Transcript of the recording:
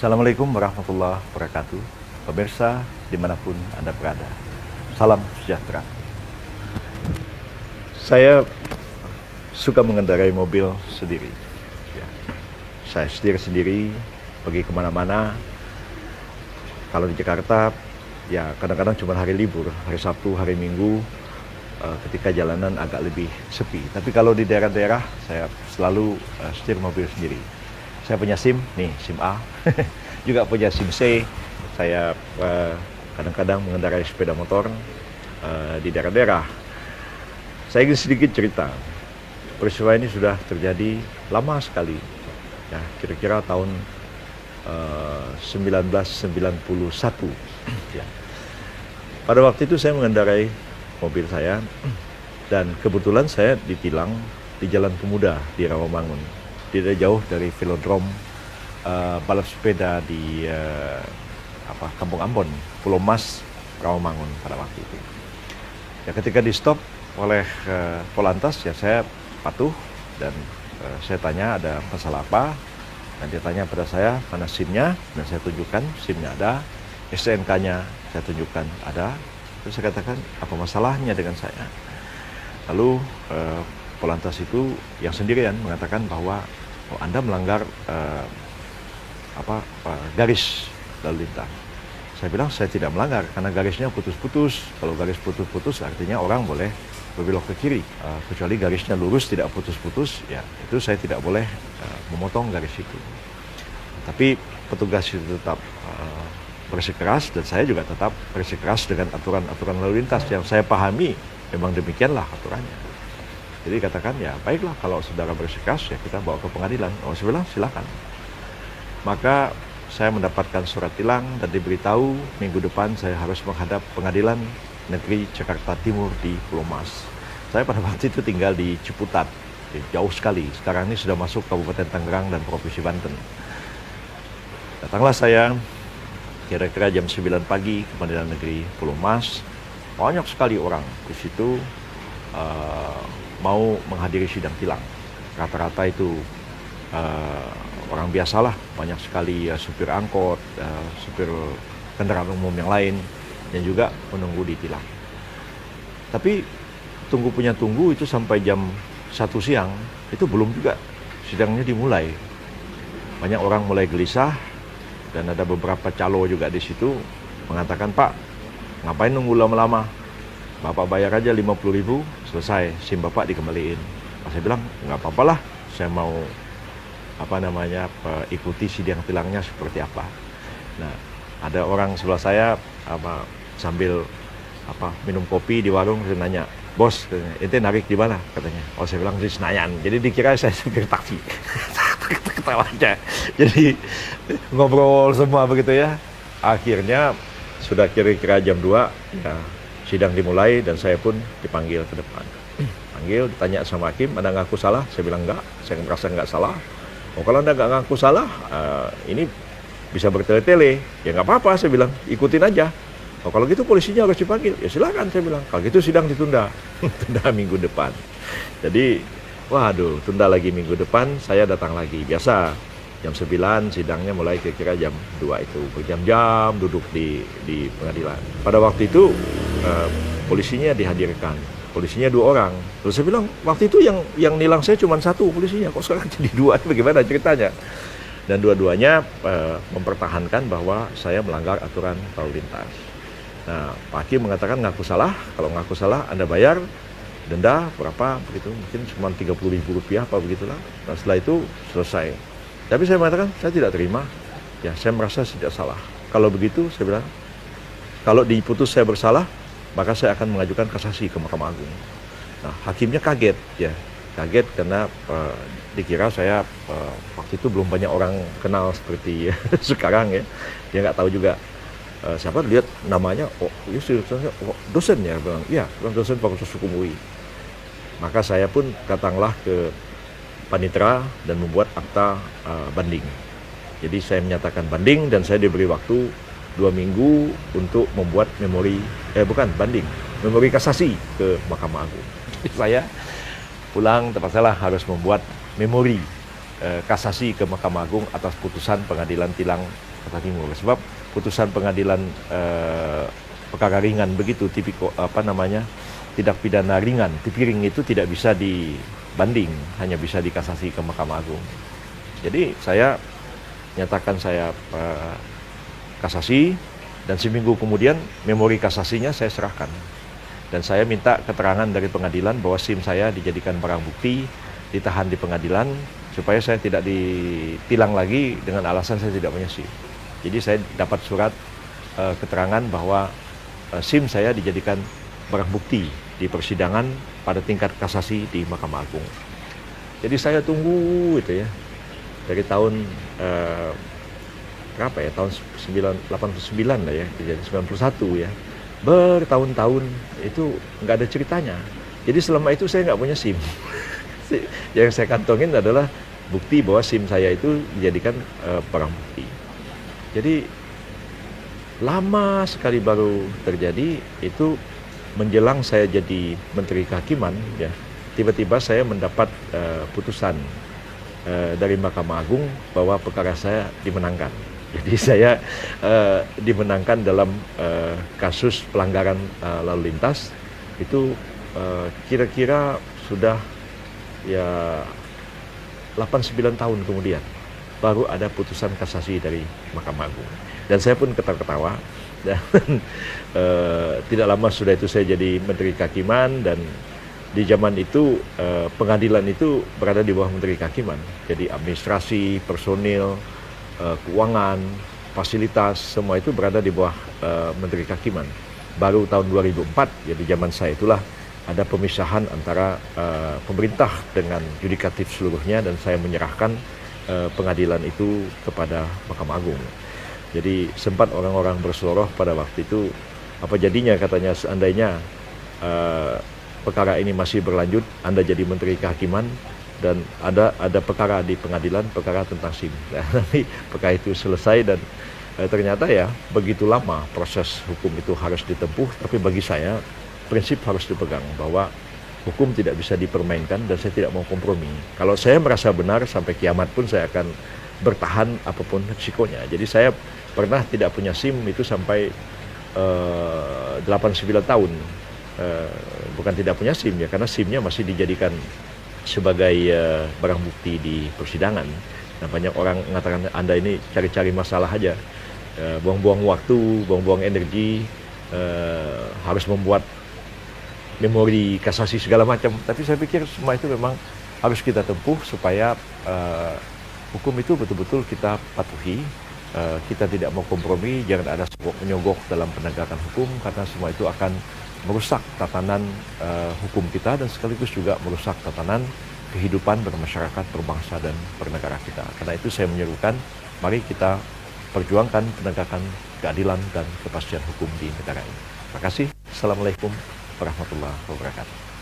Assalamualaikum warahmatullahi wabarakatuh. Pemirsa dimanapun Anda berada, salam sejahtera. Saya suka mengendarai mobil sendiri. Ya. Saya sendiri pergi kemana-mana. Kalau di Jakarta, ya kadang-kadang cuma hari libur, hari Sabtu, hari Minggu, ketika jalanan agak lebih sepi. Tapi kalau di daerah-daerah, saya selalu setir mobil sendiri. Saya punya SIM, nih SIM A, juga punya SIM C. Saya kadang-kadang mengendarai sepeda motor di daerah-daerah. Saya ingin sedikit cerita. Peristiwa ini sudah terjadi lama sekali, ya kira-kira tahun 1991. Ya. Pada waktu itu saya mengendarai mobil saya dan kebetulan saya ditilang di Jalan Pemuda di Rawamangun. Tidak jauh dari velodrome balap sepeda di Kampung Ambon, Pulau Mas, Rawamangun pada waktu itu. Ya, ketika di stop oleh Polantas, ya saya patuh dan saya tanya ada masalah apa. Dan dia tanya pada saya mana SIM-nya, dan saya tunjukkan SIM-nya ada, STNK-nya saya tunjukkan ada. Terus saya katakan apa masalahnya dengan saya. Lalu Polantas itu yang sendirian mengatakan bahwa Anda melanggar garis lalu lintas. Saya bilang saya tidak melanggar karena garisnya putus-putus. Kalau garis putus-putus artinya orang boleh berbelok ke kiri. Kecuali garisnya lurus tidak putus-putus, ya itu saya tidak boleh memotong garis itu. Tapi petugas itu tetap bersikeras dan saya juga tetap bersikeras dengan aturan-aturan lalu lintas yang saya pahami. Memang demikianlah aturannya. Jadi katakan ya baiklah kalau saudara bersikeras ya kita bawa ke pengadilan. Oh saya bilang silakan. Maka saya mendapatkan surat tilang dan diberitahu minggu depan saya harus menghadap pengadilan negeri Jakarta Timur di Pulau Mas. Saya pada waktu itu tinggal di Ciputat, jauh sekali. Sekarang ini sudah masuk Kabupaten Tangerang dan Provinsi Banten. Datanglah saya kira-kira jam 9 pagi ke pengadilan negeri Pulau Mas. Banyak sekali orang di situ mau menghadiri sidang tilang. Rata-rata itu orang biasalah, banyak sekali supir angkot, supir kendaraan umum yang lain, yang juga menunggu di tilang. Tapi tunggu itu sampai jam 1 siang, itu belum juga sidangnya dimulai. Banyak orang mulai gelisah, dan ada beberapa calo juga di situ mengatakan, Pak, ngapain nunggu lama-lama? Bapak bayar aja 50.000, selesai, SIM Bapak dikembaliin. Saya bilang, nggak apa-apalah, saya mau ikuti sidang tilangnya seperti apa. Nah, ada orang sebelah saya sambil minum kopi di warung, saya nanya, bos, ente narik di mana? Katanya. Oh, saya bilang di Senayan. Jadi dikira saya supir taksi. Ketawa aja. Jadi ngobrol semua begitu ya. Akhirnya sudah kira-kira jam 2, ya sidang dimulai dan saya pun dipanggil ke depan. Panggil, ditanya sama hakim, Anda ngaku salah? Saya bilang enggak, saya merasa enggak salah. Oh kalau Anda enggak ngaku salah, ini bisa bertele-tele. Ya enggak apa-apa, saya bilang, ikutin aja. Oh kalau gitu polisinya harus dipanggil. Ya silakan, saya bilang. Kalau gitu sidang ditunda. Tunda minggu depan. Jadi, waduh, tunda lagi minggu depan, saya datang lagi. Biasa, jam 9 sidangnya mulai kira-kira jam 2 itu. Berjam-jam duduk di pengadilan. Pada waktu itu, polisinya dihadirkan. Polisinya 2 orang. Terus saya bilang, waktu itu yang nilang saya cuma 1 polisinya. Kok sekarang jadi 2? Bagaimana ceritanya? Dan dua-duanya mempertahankan bahwa saya melanggar aturan lalu lintas. Nah, Pak Hakim mengatakan ngaku salah. Kalau ngaku salah, Anda bayar denda berapa? Begitu, mungkin cuma Rp30.000 apa begitulah. Nah, setelah itu selesai. Tapi saya mengatakan, saya tidak terima. Ya, saya merasa tidak salah. Kalau begitu, saya bilang, kalau diputus saya bersalah, maka saya akan mengajukan kasasi ke Mahkamah Agung. Nah, hakimnya kaget, ya, kaget karena dikira saya waktu itu belum banyak orang kenal seperti sekarang ya. Dia nggak tahu juga siapa, lihat namanya, oh, dosen ya, bilang, iya, dosen Fakultas Hukum UI. Maka saya pun datanglah ke Panitera dan membuat akta banding. Jadi saya menyatakan banding dan saya diberi waktu 2 minggu untuk membuat memori, memori kasasi ke Mahkamah Agung. Saya pulang terpaksalah harus membuat memori kasasi ke Mahkamah Agung atas putusan pengadilan tilang Jakarta Timur. Sebab putusan pengadilan perkara ringan begitu, tindak pidana ringan, tipiring itu tidak bisa dibanding, hanya bisa dikasasi ke Mahkamah Agung. Jadi saya nyatakan saya kasasi, dan seminggu kemudian memori kasasinya saya serahkan. Dan saya minta keterangan dari pengadilan bahwa SIM saya dijadikan barang bukti, ditahan di pengadilan, supaya saya tidak ditilang lagi dengan alasan saya tidak punya SIM. Jadi saya dapat surat keterangan bahwa SIM saya dijadikan barang bukti di persidangan pada tingkat kasasi di Mahkamah Agung. Jadi saya tunggu itu ya, dari tahun berapa ya, tahun 89 lah ya, jadi 91 ya, bertahun-tahun itu nggak ada ceritanya. Jadi selama itu saya nggak punya SIM. Yang saya kantongin adalah bukti bahwa SIM saya itu dijadikan barang bukti. Jadi lama sekali baru terjadi itu, menjelang saya jadi Menteri Kehakiman ya, tiba-tiba saya mendapat putusan dari Mahkamah Agung bahwa perkara saya dimenangkan. Jadi saya dimenangkan dalam kasus pelanggaran lalu lintas itu kira-kira sudah ya 8-9 tahun kemudian baru ada putusan kasasi dari Mahkamah Agung. Dan saya pun ketawa-ketawa. Dan tidak lama sudah itu saya jadi Menteri Kehakiman, dan di zaman itu pengadilan itu berada di bawah Menteri Kehakiman. Jadi administrasi, personil, keuangan, fasilitas, semua itu berada di bawah Menteri Kehakiman. Baru tahun 2004, jadi zaman saya itulah ada pemisahan antara pemerintah dengan yudikatif seluruhnya, dan saya menyerahkan pengadilan itu kepada Mahkamah Agung. Jadi sempat orang-orang berseloroh pada waktu itu, apa jadinya katanya seandainya perkara ini masih berlanjut, Anda jadi Menteri Kehakiman dan ada perkara di pengadilan, perkara tentang SIM. Nah, nanti perkara itu selesai, dan ternyata ya begitu lama proses hukum itu harus ditempuh. Tapi bagi saya prinsip harus dipegang bahwa hukum tidak bisa dipermainkan, dan saya tidak mau kompromi. Kalau saya merasa benar, sampai kiamat pun saya akan bertahan apapun risikonya. Jadi saya pernah tidak punya SIM itu sampai 8-9 tahun. Bukan tidak punya SIM ya, karena SIM-nya masih dijadikan sebagai barang bukti di persidangan. Nah, banyak orang mengatakan Anda ini cari-cari masalah aja, buang-buang waktu, buang-buang energi, harus membuat memori kasasi segala macam. Tapi saya pikir semua itu memang harus kita tempuh supaya hukum itu betul-betul kita patuhi. Kita tidak mau kompromi, jangan ada menyogok dalam penegakan hukum, karena semua itu akan merusak tatanan hukum kita, dan sekaligus juga merusak tatanan kehidupan bermasyarakat, berbangsa, dan bernegara kita. Karena itu saya menyerukan, mari kita perjuangkan penegakan keadilan dan kepastian hukum di negara ini. Terima kasih. Assalamualaikum warahmatullahi wabarakatuh.